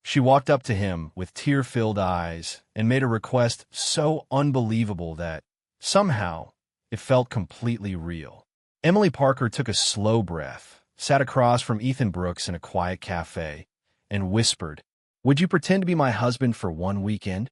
She walked up to him with tear-filled eyes and made a request so unbelievable that, somehow, it felt completely real. Emily Parker took a slow breath, sat across from Ethan Brooks in a quiet cafe, and whispered, "Would you pretend to be my husband for one weekend?"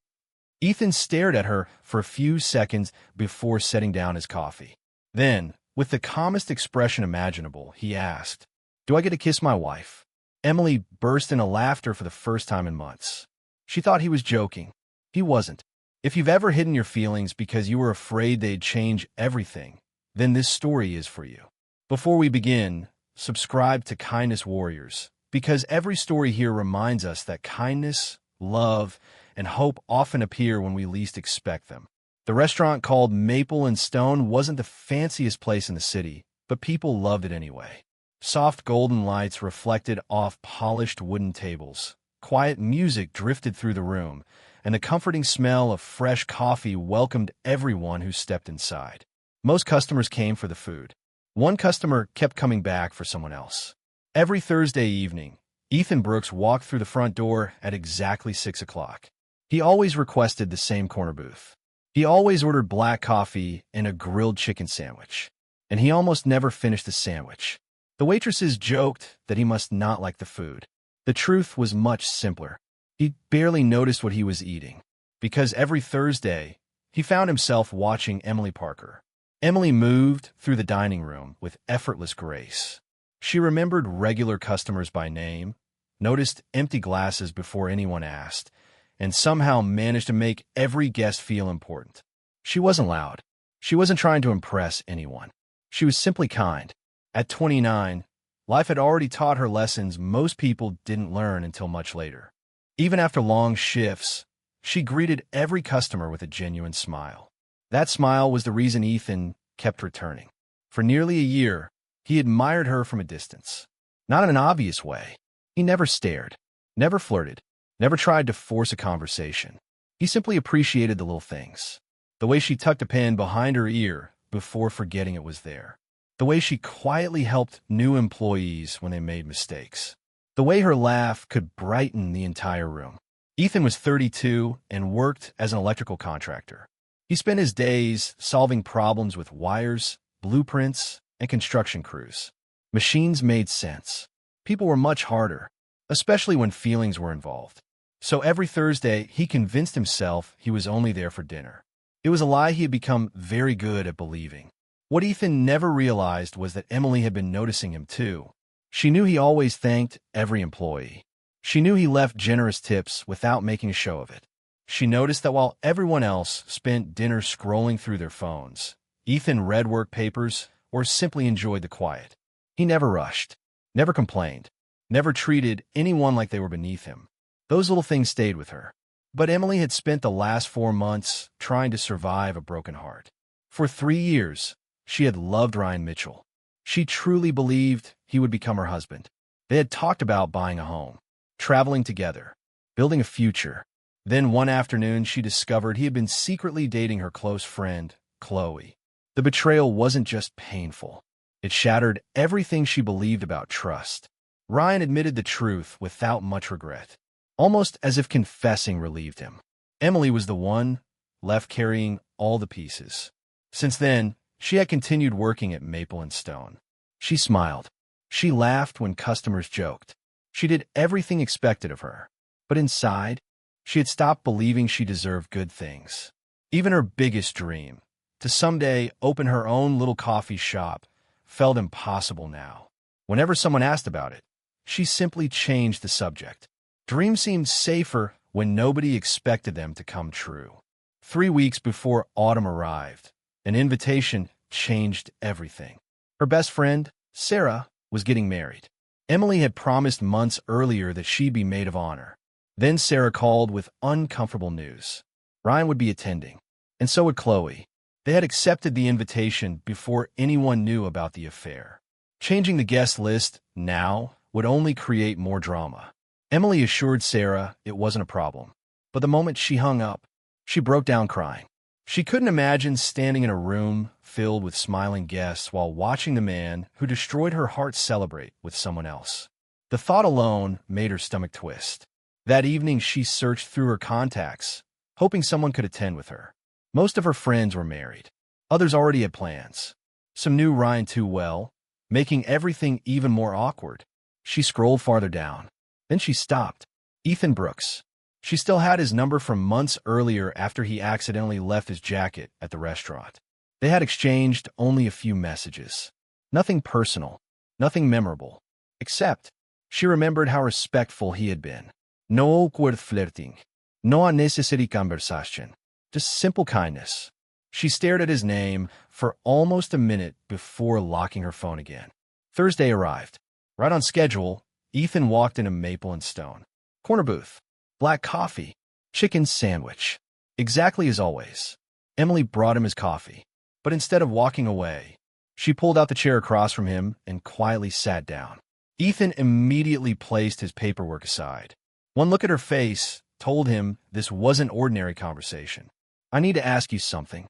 Ethan stared at her for a few seconds before setting down his coffee. Then, with the calmest expression imaginable, he asked, "Do I get to kiss my wife?" Emily burst into laughter for the first time in months. She thought he was joking. He wasn't. If you've ever hidden your feelings because you were afraid they'd change everything, then this story is for you. Before we begin, subscribe to Kindness Warriors, because every story here reminds us that kindness, love, and hope often appear when we least expect them. The restaurant called Maple and Stone wasn't the fanciest place in the city, but people loved it anyway. Soft golden lights reflected off polished wooden tables. Quiet music drifted through the room, and the comforting smell of fresh coffee welcomed everyone who stepped inside. Most customers came for the food. One customer kept coming back for someone else. Every Thursday evening, Ethan Brooks walked through the front door at exactly 6 o'clock. He always requested the same corner booth. He always ordered black coffee and a grilled chicken sandwich. And he almost never finished the sandwich. The waitresses joked that he must not like the food. The truth was much simpler. He barely noticed what he was eating, because every Thursday, he found himself watching Emily Parker. Emily moved through the dining room with effortless grace. She remembered regular customers by name, noticed empty glasses before anyone asked, and somehow managed to make every guest feel important. She wasn't loud. She wasn't trying to impress anyone. She was simply kind. At 29, life had already taught her lessons most people didn't learn until much later. Even after long shifts, she greeted every customer with a genuine smile. That smile was the reason Ethan kept returning. For nearly a year, he admired her from a distance. Not in an obvious way. He never stared, never flirted, never tried to force a conversation. He simply appreciated the little things. The way she tucked a pen behind her ear before forgetting it was there. The way she quietly helped new employees when they made mistakes. The way her laugh could brighten the entire room. Ethan was 32 and worked as an electrical contractor. He spent his days solving problems with wires, blueprints, and construction crews. Machines made sense. People were much harder, especially when feelings were involved. So every Thursday, he convinced himself he was only there for dinner. It was a lie he had become very good at believing. What Ethan never realized was that Emily had been noticing him too. She knew he always thanked every employee. She knew he left generous tips without making a show of it. She noticed that while everyone else spent dinner scrolling through their phones, Ethan read work papers or simply enjoyed the quiet. He never rushed, never complained, never treated anyone like they were beneath him. Those little things stayed with her. But Emily had spent the last 4 months trying to survive a broken heart. For 3 years, she had loved Ryan Mitchell. She truly believed he would become her husband. They had talked about buying a home, traveling together, building a future. Then one afternoon, she discovered he had been secretly dating her close friend, Chloe. The betrayal wasn't just painful. It shattered everything she believed about trust. Ryan admitted the truth without much regret, almost as if confessing relieved him. Emily was the one left carrying all the pieces. Since then, she had continued working at Maple and Stone. She smiled. She laughed when customers joked. She did everything expected of her. But inside, she had stopped believing she deserved good things. Even her biggest dream, to someday open her own little coffee shop, felt impossible now. Whenever someone asked about it, she simply changed the subject. Dreams seemed safer when nobody expected them to come true. 3 weeks before autumn arrived, an invitation changed everything. Her best friend, Sarah, was getting married. Emily had promised months earlier that she'd be maid of honor. Then Sarah called with uncomfortable news. Ryan would be attending, and so would Chloe. They had accepted the invitation before anyone knew about the affair. Changing the guest list now would only create more drama. Emily assured Sarah it wasn't a problem, but the moment she hung up, she broke down crying. She couldn't imagine standing in a room filled with smiling guests while watching the man who destroyed her heart celebrate with someone else. The thought alone made her stomach twist. That evening, she searched through her contacts, hoping someone could attend with her. Most of her friends were married. Others already had plans. Some knew Ryan too well, making everything even more awkward. She scrolled farther down. Then she stopped. Ethan Brooks. She still had his number from months earlier after he accidentally left his jacket at the restaurant. They had exchanged only a few messages. Nothing personal, nothing memorable, except she remembered how respectful he had been. No awkward flirting, no unnecessary conversation, just simple kindness. She stared at his name for almost a minute before locking her phone again. Thursday arrived. Right on schedule, Ethan walked into Maple and Stone. Corner booth, black coffee, chicken sandwich. Exactly as always. Emily brought him his coffee, but instead of walking away, she pulled out the chair across from him and quietly sat down. Ethan immediately placed his paperwork aside. One look at her face told him this wasn't ordinary conversation. I need to ask you something,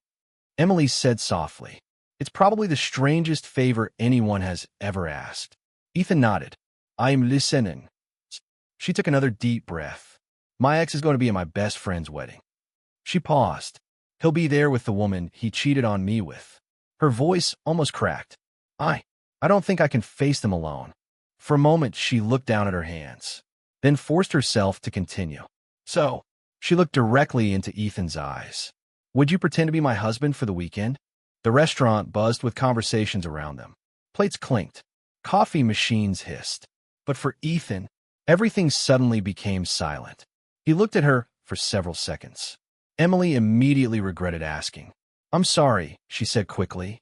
Emily said softly. It's probably the strangest favor anyone has ever asked. Ethan nodded. I'm listening. She took another deep breath. My ex is going to be at my best friend's wedding. She paused. He'll be there with the woman he cheated on me with. Her voice almost cracked. I don't think I can face them alone. For a moment, she looked down at her hands, then forced herself to continue. So, she looked directly into Ethan's eyes. Would you pretend to be my husband for the weekend? The restaurant buzzed with conversations around them. Plates clinked. Coffee machines hissed. But for Ethan, everything suddenly became silent. He looked at her for several seconds. Emily immediately regretted asking. I'm sorry, she said quickly.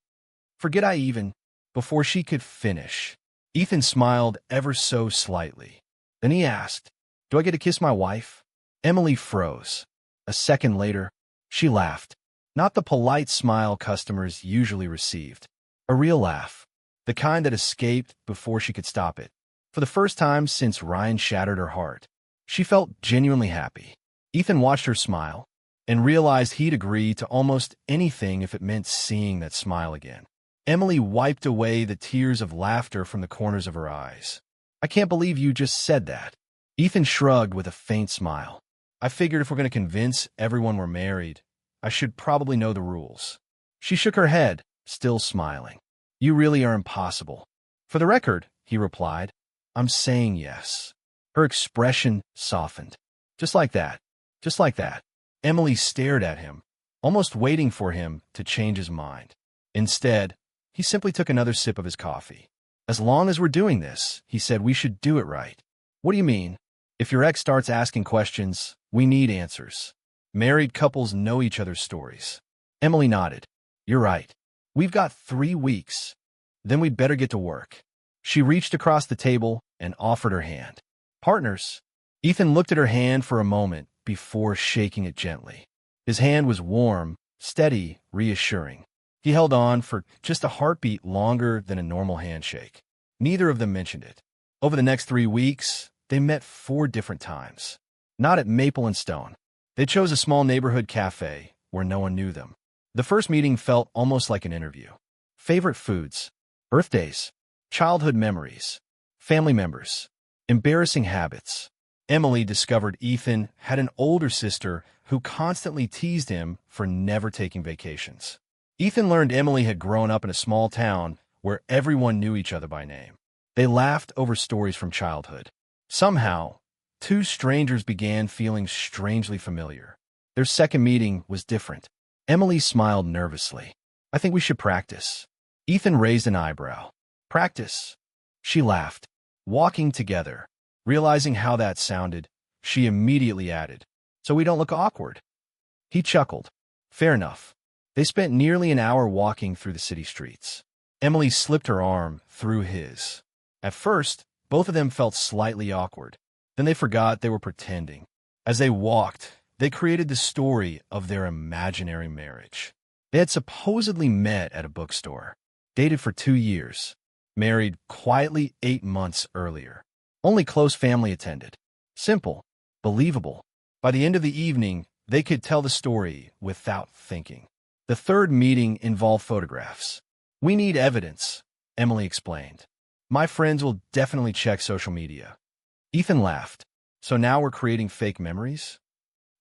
Forget I even. Before she could finish, Ethan smiled ever so slightly. Then he asked, do I get to kiss my wife? Emily froze. A second later, she laughed. Not the polite smile customers usually received. A real laugh. The kind that escaped before she could stop it. For the first time since Ryan shattered her heart, she felt genuinely happy. Ethan watched her smile and realized he'd agree to almost anything if it meant seeing that smile again. Emily wiped away the tears of laughter from the corners of her eyes. I can't believe you just said that. Ethan shrugged with a faint smile. I figured if we're going to convince everyone we're married, I should probably know the rules. She shook her head, still smiling. You really are impossible. For the record, he replied, I'm saying yes. Her expression softened. Just like that. Just like that. Emily stared at him, almost waiting for him to change his mind. Instead, he simply took another sip of his coffee. As long as we're doing this, he said, we should do it right. What do you mean? If your ex starts asking questions, we need answers. Married couples know each other's stories. Emily nodded. You're right. We've got 3 weeks. Then we'd better get to work. She reached across the table and offered her hand. Partners. Ethan looked at her hand for a moment before shaking it gently. His hand was warm, steady, reassuring. He held on for just a heartbeat longer than a normal handshake. Neither of them mentioned it. Over the next 3 weeks, they met 4 different times. Not at Maple and Stone. They chose a small neighborhood cafe where no one knew them. The first meeting felt almost like an interview. Favorite foods, birthdays, childhood memories, family members, embarrassing habits. Emily discovered Ethan had an older sister who constantly teased him for never taking vacations. Ethan learned Emily had grown up in a small town where everyone knew each other by name. They laughed over stories from childhood. Somehow, 2 strangers began feeling strangely familiar. Their second meeting was different. Emily smiled nervously. I think we should practice. Ethan raised an eyebrow. Practice? She laughed. Walking together. Realizing how that sounded, she immediately added, so we don't look awkward. He chuckled. Fair enough. They spent nearly an hour walking through the city streets. Emily slipped her arm through his. At first, both of them felt slightly awkward. Then they forgot they were pretending. As they walked, they created the story of their imaginary marriage. They had supposedly met at a bookstore, dated for 2 years, married quietly 8 months earlier. Only close family attended. Simple, believable. By the end of the evening, they could tell the story without thinking. The third meeting involved photographs. We need evidence, Emily explained. My friends will definitely check social media. Ethan laughed. So now we're creating fake memories?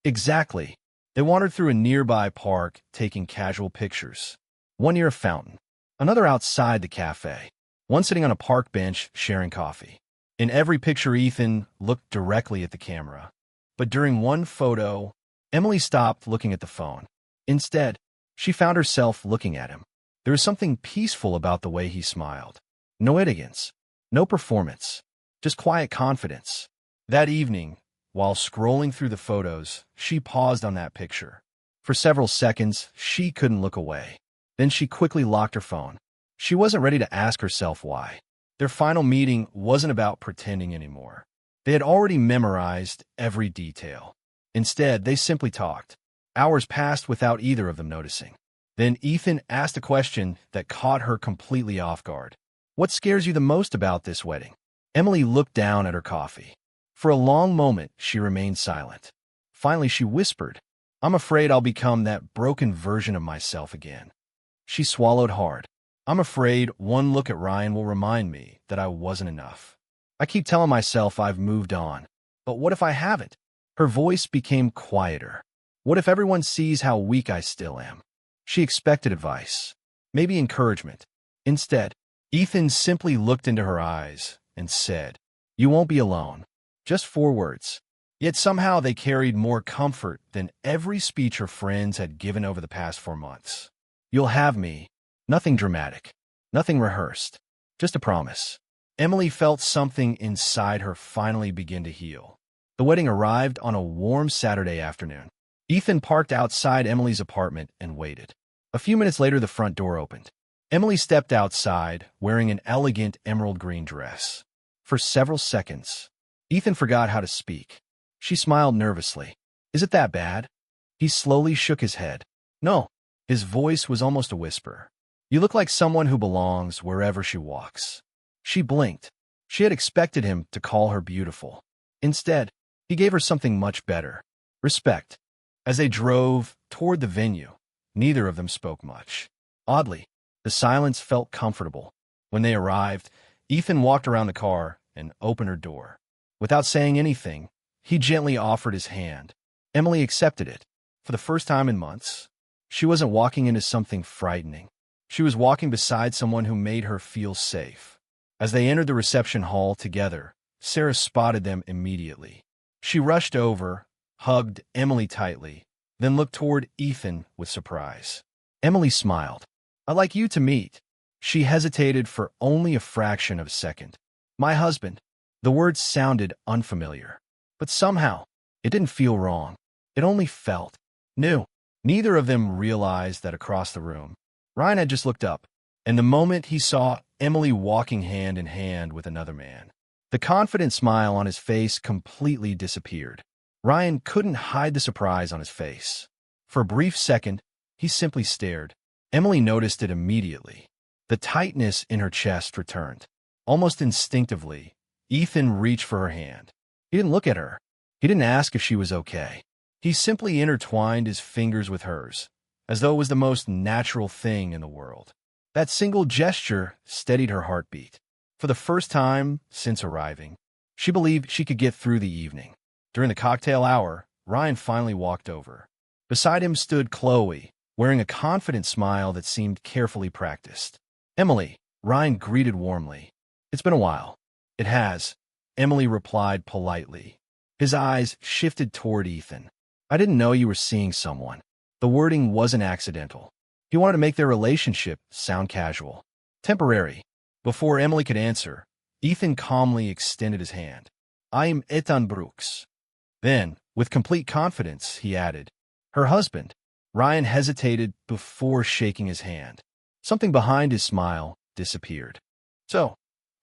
Exactly. They wandered through a nearby park, taking casual pictures. One near a fountain, another outside the cafe, one sitting on a park bench sharing coffee. In every picture, Ethan looked directly at the camera. But during one photo, Emily stopped looking at the phone. Instead, she found herself looking at him. There was something peaceful about the way he smiled. No arrogance, no performance, just quiet confidence. That evening, while scrolling through the photos, she paused on that picture. For several seconds, she couldn't look away. Then she quickly locked her phone. She wasn't ready to ask herself why. Their final meeting wasn't about pretending anymore. They had already memorized every detail. Instead, they simply talked. Hours passed without either of them noticing. Then Ethan asked a question that caught her completely off guard. What scares you the most about this wedding? Emily looked down at her coffee. For a long moment, she remained silent. Finally, she whispered, I'm afraid I'll become that broken version of myself again. She swallowed hard. I'm afraid one look at Ryan will remind me that I wasn't enough. I keep telling myself I've moved on. But what if I haven't? Her voice became quieter. What if everyone sees how weak I still am? She expected advice, maybe encouragement. Instead, Ethan simply looked into her eyes and said, You won't be alone. Just 4 words. Yet somehow they carried more comfort than every speech her friends had given over the past 4 months. You'll have me. Nothing dramatic. Nothing rehearsed. Just a promise. Emily felt something inside her finally begin to heal. The wedding arrived on a warm Saturday afternoon. Ethan parked outside Emily's apartment and waited. A few minutes later, the front door opened. Emily stepped outside, wearing an elegant emerald green dress. For several seconds, Ethan forgot how to speak. She smiled nervously. Is it that bad? He slowly shook his head. No. His voice was almost a whisper. You look like someone who belongs wherever she walks. She blinked. She had expected him to call her beautiful. Instead, he gave her something much better. Respect. As they drove toward the venue, neither of them spoke much. Oddly, the silence felt comfortable. When they arrived, Ethan walked around the car and opened her door. Without saying anything, he gently offered his hand. Emily accepted it. For the first time in months, she wasn't walking into something frightening. She was walking beside someone who made her feel safe. As they entered the reception hall together, Sarah spotted them immediately. She rushed over, hugged Emily tightly, then looked toward Ethan with surprise. Emily smiled. I'd like you to meet. She hesitated for only a fraction of a second. My husband. The words sounded unfamiliar. But somehow, it didn't feel wrong. It only felt new. Neither of them realized that across the room, Ryan had just looked up, and the moment he saw Emily walking hand in hand with another man, the confident smile on his face completely disappeared. Ryan couldn't hide the surprise on his face. For a brief second, he simply stared. Emily noticed it immediately. The tightness in her chest returned. Almost instinctively, Ethan reached for her hand. He didn't look at her. He didn't ask if she was okay. He simply intertwined his fingers with hers, as though it was the most natural thing in the world. That single gesture steadied her heartbeat. For the first time since arriving, she believed she could get through the evening. During the cocktail hour, Ryan finally walked over. Beside him stood Chloe, wearing a confident smile that seemed carefully practiced. Emily, Ryan greeted warmly. It's been a while. It has, Emily replied politely. His eyes shifted toward Ethan. I didn't know you were seeing someone. The wording wasn't accidental. He wanted to make their relationship sound casual, temporary. Before Emily could answer, Ethan calmly extended his hand. I'm Ethan Brooks. Then, with complete confidence, he added, her husband. Ryan hesitated before shaking his hand. Something behind his smile disappeared. So,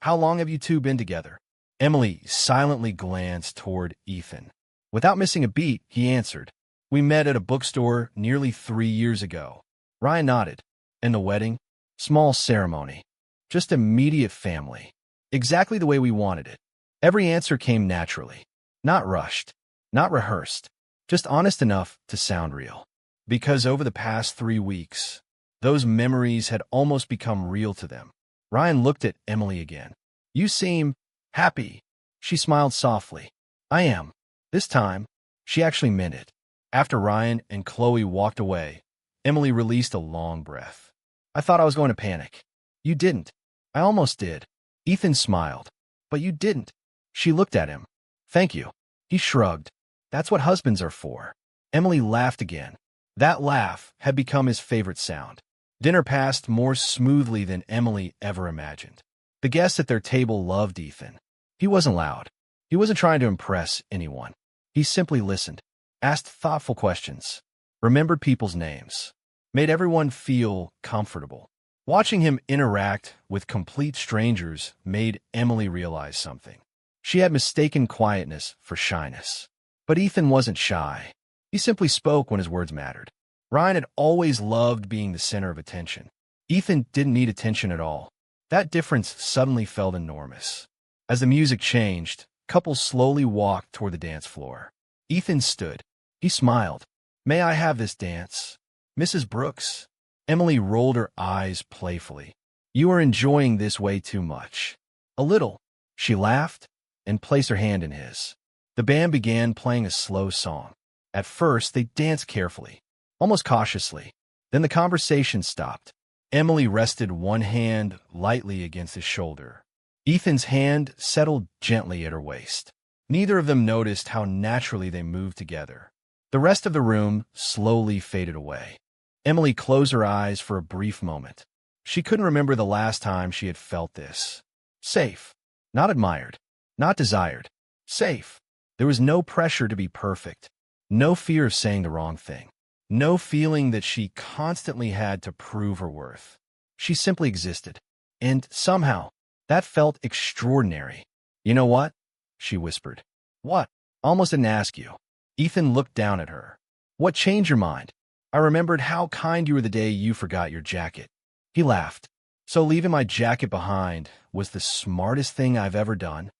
how long have you two been together? Emily silently glanced toward Ethan. Without missing a beat, he answered, we met at a bookstore nearly 3 years ago. Ryan nodded. And the wedding? Small ceremony. Just immediate family. Exactly the way we wanted it. Every answer came naturally. Not rushed. Not rehearsed. Just honest enough to sound real. Because over the past 3 weeks, those memories had almost become real to them. Ryan looked at Emily again. You seem happy. She smiled softly. I am. This time, she actually meant it. After Ryan and Chloe walked away, Emily released a long breath. I thought I was going to panic. You didn't. I almost did. Ethan smiled. But you didn't. She looked at him. Thank you. He shrugged. That's what husbands are for. Emily laughed again. That laugh had become his favorite sound. Dinner passed more smoothly than Emily ever imagined. The guests at their table loved Ethan. He wasn't loud. He wasn't trying to impress anyone. He simply listened, asked thoughtful questions, remembered people's names, made everyone feel comfortable. Watching him interact with complete strangers made Emily realize something. She had mistaken quietness for shyness. But Ethan wasn't shy. He simply spoke when his words mattered. Ryan had always loved being the center of attention. Ethan didn't need attention at all. That difference suddenly felt enormous. As the music changed, couples slowly walked toward the dance floor. Ethan stood. He smiled. May I have this dance? Mrs. Brooks. Emily rolled her eyes playfully. You are enjoying this way too much. A little. She laughed and placed her hand in his. The band began playing a slow song. At first, they danced carefully, almost cautiously. Then the conversation stopped. Emily rested one hand lightly against his shoulder. Ethan's hand settled gently at her waist. Neither of them noticed how naturally they moved together. The rest of the room slowly faded away. Emily closed her eyes for a brief moment. She couldn't remember the last time she had felt this. Safe. Not admired. Not desired. Safe. There was no pressure to be perfect. No fear of saying the wrong thing. No feeling that she constantly had to prove her worth. She simply existed. And somehow, that felt extraordinary. You know what? She whispered. What? Almost didn't ask you. Ethan looked down at her. What changed your mind? I remembered how kind you were the day you forgot your jacket. He laughed. So leaving my jacket behind was the smartest thing I've ever done?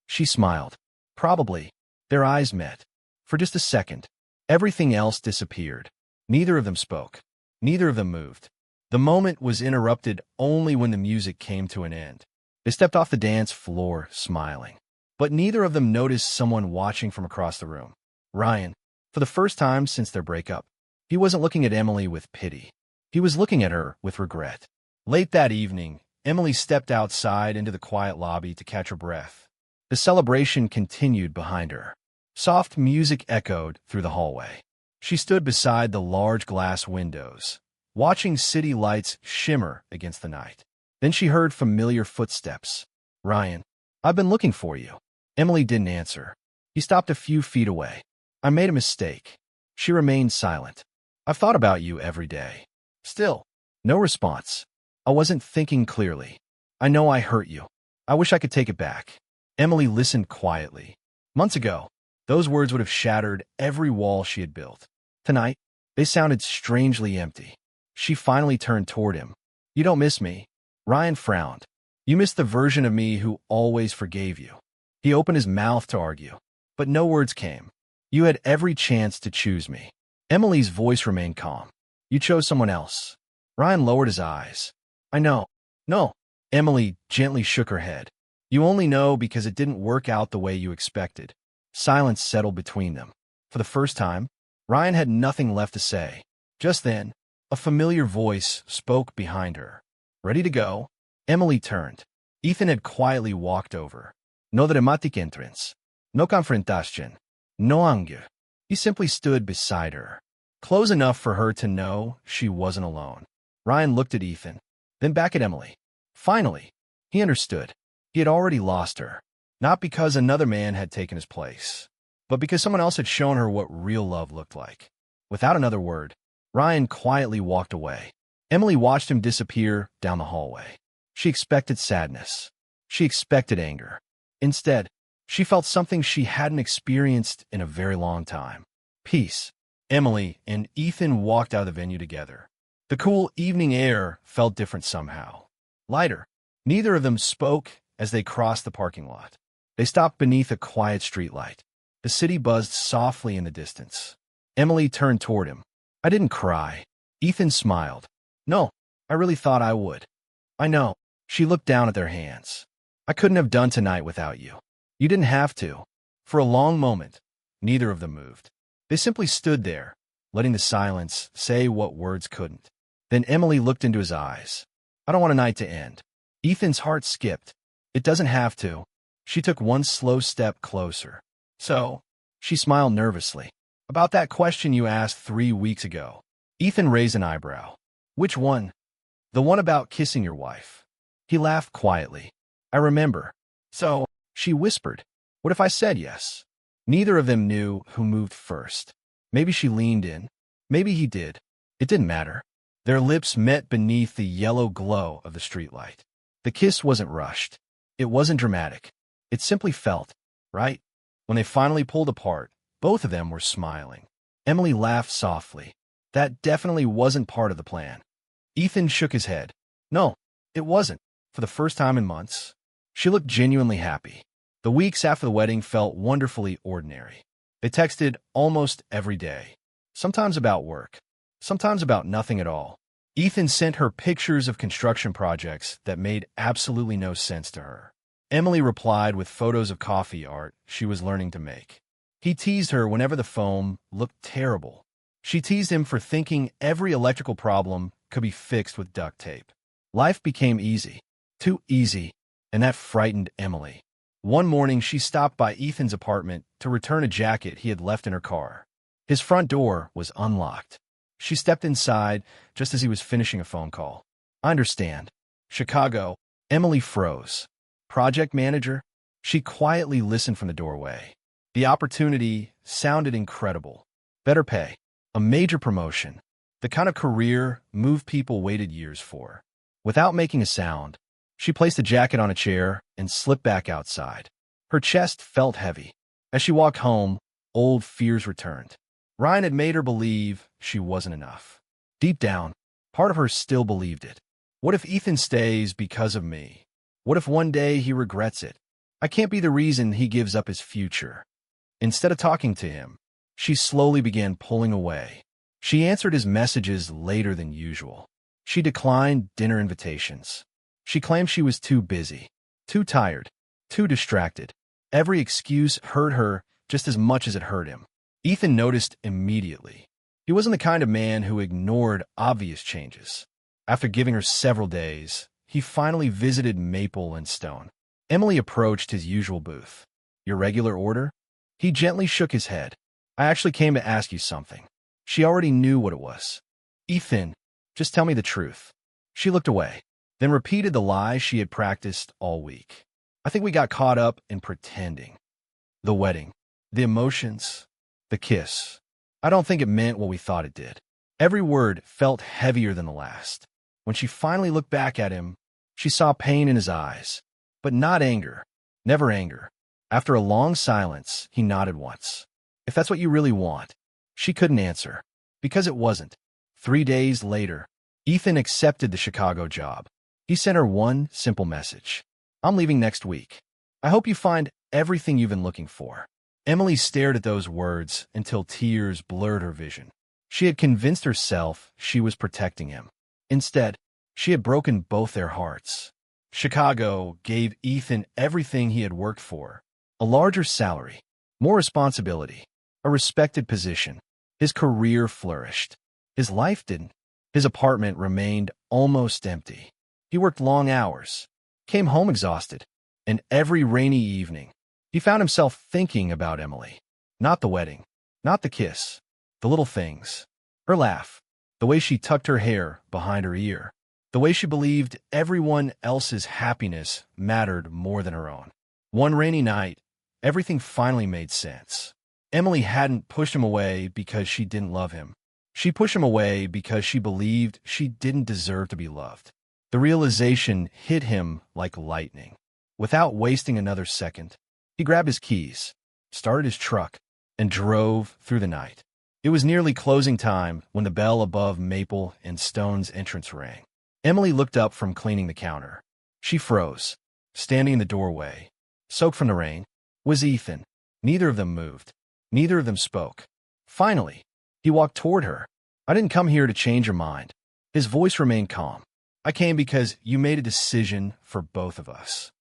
She smiled. Probably. Their eyes met. For just a second, everything else disappeared. Neither of them spoke. Neither of them moved. The moment was interrupted only when the music came to an end. They stepped off the dance floor, smiling. But neither of them noticed someone watching from across the room. Ryan, for the first time since their breakup, he wasn't looking at Emily with pity. He was looking at her with regret. Late that evening, Emily stepped outside into the quiet lobby to catch her breath. The celebration continued behind her. Soft music echoed through the hallway. She stood beside the large glass windows, watching city lights shimmer against the night. Then she heard familiar footsteps. Ryan, I've been looking for you. Emily didn't answer. He stopped a few feet away. I made a mistake. She remained silent. I've thought about you every day. Still, no response. I wasn't thinking clearly. I know I hurt you. I wish I could take it back. Emily listened quietly. Months ago, those words would have shattered every wall she had built. Tonight, they sounded strangely empty. She finally turned toward him. You don't miss me. Ryan frowned. You miss the version of me who always forgave you. He opened his mouth to argue, but no words came. You had every chance to choose me. Emily's voice remained calm. You chose someone else. Ryan lowered his eyes. I know. No. Emily gently shook her head. You only know because it didn't work out the way you expected. Silence settled between them. For the first time, Ryan had nothing left to say. Just then, a familiar voice spoke behind her. Ready to go? Emily turned. Ethan had quietly walked over. No dramatic entrance. No confrontation. No anger. He simply stood beside her. Close enough for her to know she wasn't alone. Ryan looked at Ethan, then back at Emily. Finally, he understood. He had already lost her. Not because another man had taken his place, but because someone else had shown her what real love looked like. Without another word, Ryan quietly walked away. Emily watched him disappear down the hallway. She expected sadness. She expected anger. Instead, she felt something she hadn't experienced in a very long time. Peace. Emily and Ethan walked out of the venue together. The cool evening air felt different somehow. Lighter. Neither of them spoke as they crossed the parking lot. They stopped beneath a quiet streetlight. The city buzzed softly in the distance. Emily turned toward him. I didn't cry. Ethan smiled. No, I really thought I would. I know. She looked down at their hands. I couldn't have done tonight without you. You didn't have to. For a long moment, neither of them moved. They simply stood there, letting the silence say what words couldn't. Then Emily looked into his eyes. I don't want a night to end. Ethan's heart skipped. It doesn't have to. She took one slow step closer. So, she smiled nervously. About that question you asked 3 weeks ago. Ethan raised an eyebrow. Which one? The one about kissing your wife. He laughed quietly. I remember. So, she whispered. What if I said yes? Neither of them knew who moved first. Maybe she leaned in. Maybe he did. It didn't matter. Their lips met beneath the yellow glow of the streetlight. The kiss wasn't rushed. It wasn't dramatic. It simply felt right. When they finally pulled apart, both of them were smiling. Emily laughed softly. That definitely wasn't part of the plan. Ethan shook his head. No, it wasn't. For the first time in months. She looked genuinely happy. The weeks after the wedding felt wonderfully ordinary. They texted almost every day. Sometimes about work. Sometimes about nothing at all. Ethan sent her pictures of construction projects that made absolutely no sense to her. Emily replied with photos of coffee art she was learning to make. He teased her whenever the foam looked terrible. She teased him for thinking every electrical problem could be fixed with duct tape. Life became easy. Too easy, and that frightened Emily. One morning, she stopped by Ethan's apartment to return a jacket he had left in her car. His front door was unlocked. She stepped inside just as he was finishing a phone call. I understand. Chicago. Emily froze. Project manager? She quietly listened from the doorway. The opportunity sounded incredible. Better pay. A major promotion. The kind of career move people waited years for. Without making a sound, she placed the jacket on a chair and slipped back outside. Her chest felt heavy. As she walked home, old fears returned. Ryan had made her believe she wasn't enough. Deep down, part of her still believed it. What if Ethan stays because of me? What if one day he regrets it? I can't be the reason he gives up his future. Instead of talking to him, she slowly began pulling away. She answered his messages later than usual. She declined dinner invitations. She claimed she was too busy, too tired, too distracted. Every excuse hurt her just as much as it hurt him. Ethan noticed immediately. He wasn't the kind of man who ignored obvious changes. After giving her several days, he finally visited Maple and Stone. Emily approached his usual booth. Your regular order? He gently shook his head. I actually came to ask you something. She already knew what it was. Ethan, just tell me the truth. She looked away, then repeated the lie she had practiced all week. I think we got caught up in pretending. The wedding, the emotions, the kiss. I don't think it meant what we thought it did. Every word felt heavier than the last. When she finally looked back at him, she saw pain in his eyes, but not anger, never anger. After a long silence, he nodded once. If that's what you really want. She couldn't answer, because it wasn't. 3 days later, Ethan accepted the Chicago job. He sent her one simple message. I'm leaving next week. I hope you find everything you've been looking for. Emily stared at those words until tears blurred her vision. She had convinced herself she was protecting him. Instead, she had broken both their hearts. Chicago gave Ethan everything he had worked for. A larger salary, more responsibility, a respected position. His career flourished. His life didn't. His apartment remained almost empty. He worked long hours, came home exhausted, and every rainy evening, he found himself thinking about Emily. Not the wedding, not the kiss, the little things. Her laugh, the way she tucked her hair behind her ear, the way she believed everyone else's happiness mattered more than her own. One rainy night, everything finally made sense. Emily hadn't pushed him away because she didn't love him. She pushed him away because she believed she didn't deserve to be loved. The realization hit him like lightning. Without wasting another second, he grabbed his keys, started his truck, and drove through the night. It was nearly closing time when the bell above Maple and Stone's entrance rang. Emily looked up from cleaning the counter. She froze, standing in the doorway. Soaked from the rain was Ethan. Neither of them moved. Neither of them spoke. Finally, he walked toward her. I didn't come here to change your mind. His voice remained calm. I came because you made a decision for both of us.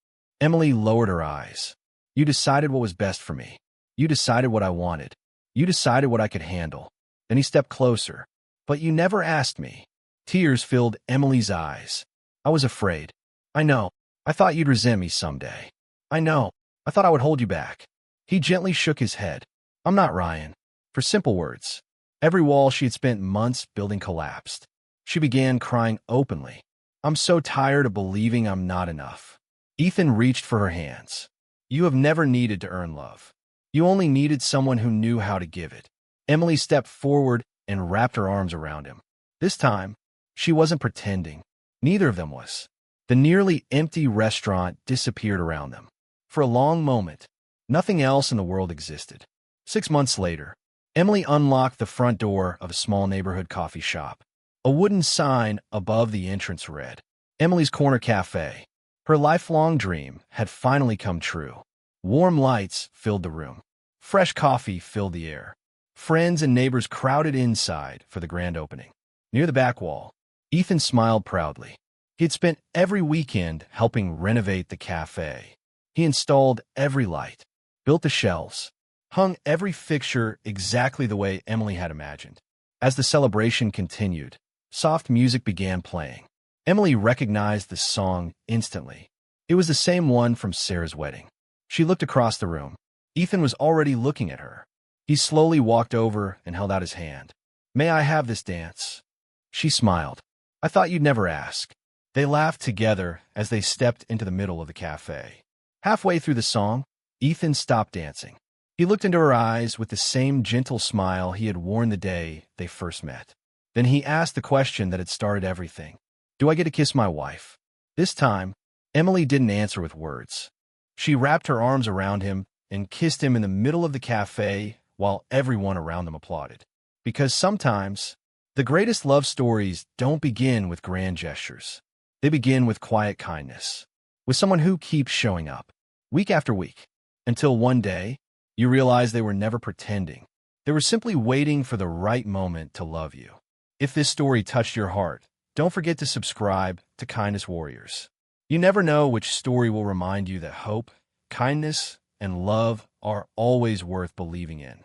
Emily lowered her eyes. You decided what was best for me. You decided what I wanted. You decided what I could handle. Then he stepped closer. But you never asked me. Tears filled Emily's eyes. I was afraid. I know. I thought you'd resent me someday. I know. I thought I would hold you back. He gently shook his head. I'm not Ryan. For simple words. Every wall she had spent months building collapsed. She began crying openly. I'm so tired of believing I'm not enough. Ethan reached for her hands. You have never needed to earn love. You only needed someone who knew how to give it. Emily stepped forward and wrapped her arms around him. This time, she wasn't pretending. Neither of them was. The nearly empty restaurant disappeared around them. For a long moment, nothing else in the world existed. 6 months later, Emily unlocked the front door of a small neighborhood coffee shop. A wooden sign above the entrance read, Emily's Corner Cafe. Her lifelong dream had finally come true. Warm lights filled the room. Fresh coffee filled the air. Friends and neighbors crowded inside for the grand opening. Near the back wall, Ethan smiled proudly. He had spent every weekend helping renovate the cafe. He installed every light, built the shelves, hung every fixture exactly the way Emily had imagined. As the celebration continued, soft music began playing. Emily recognized the song instantly. It was the same one from Sarah's wedding. She looked across the room. Ethan was already looking at her. He slowly walked over and held out his hand. May I have this dance? She smiled. I thought you'd never ask. They laughed together as they stepped into the middle of the cafe. Halfway through the song, Ethan stopped dancing. He looked into her eyes with the same gentle smile he had worn the day they first met. Then he asked the question that had started everything. Do I get to kiss my wife? This time, Emily didn't answer with words. She wrapped her arms around him and kissed him in the middle of the cafe while everyone around them applauded. Because sometimes, the greatest love stories don't begin with grand gestures. They begin with quiet kindness, with someone who keeps showing up, week after week, until one day, you realize they were never pretending. They were simply waiting for the right moment to love you. If this story touched your heart, don't forget to subscribe to Kindness Warriors. You never know which story will remind you that hope, kindness, and love are always worth believing in.